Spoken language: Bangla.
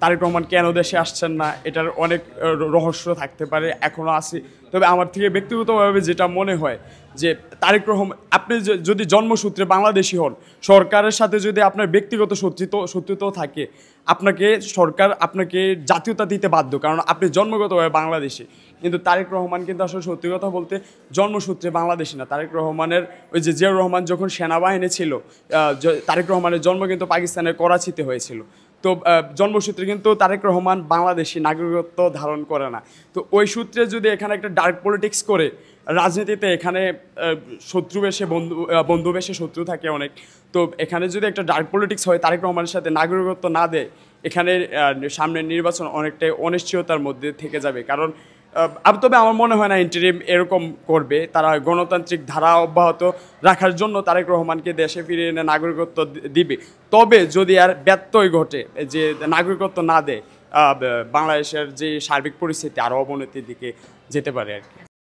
তারেক রহমান কেন দেশে আসছেন না, এটার অনেক রহস্য থাকতে পারে, এখনও আছে। তবে আমার থেকে ব্যক্তিগতভাবে যেটা মনে হয় যে তারেক রহমান, আপনি যদি জন্মসূত্রে বাংলাদেশি হন, সরকারের সাথে যদি আপনার ব্যক্তিগত শত্রুতাও থাকে, সরকার আপনাকে জাতীয়তা দিতে বাধ্য, কারণ আপনি জন্মগতভাবে বাংলাদেশি। কিন্তু তারেক রহমান কিন্তু আসলে সত্যি কথা বলতে জন্মসূত্রে বাংলাদেশি না। তারেক রহমানের ওই যে জিয়াউর রহমান যখন সেনাবাহিনী ছিল, তারেক রহমানের জন্ম কিন্তু পাকিস্তানের করাচিতে হয়েছিল। তো জন্মসূত্রে কিন্তু তারেক রহমান বাংলাদেশি নাগরিকত্ব ধারণ করে না। তো ওই সূত্রে যদি এখানে একটা ডার্ক পলিটিক্স করে রাজনীতিতে, এখানে শত্রু বেশে বন্ধু বেশে শত্রু থাকে অনেক, তো এখানে যদি একটা ডার্ক পলিটিক্স হয়, তারেক রহমানের সাথে নাগরিকত্ব না দেয়, এখানে সামনের নির্বাচন অনেকটাই অনিশ্চয়তার মধ্যে থেকে যাবে। কারণ তবে আমার মনে হয় না ইন্টারিম এরকম করবে। তারা গণতান্ত্রিক ধারা অব্যাহত রাখার জন্য তারেক রহমানকে দেশে ফিরিয়ে এনে নাগরিকত্ব দিবে। তবে যদি আর ব্যত্যয় ঘটে যে নাগরিকত্ব না দেয়, বাংলাদেশের যে সার্বিক পরিস্থিতি আরও অবনতির দিকে যেতে পারে আর কি।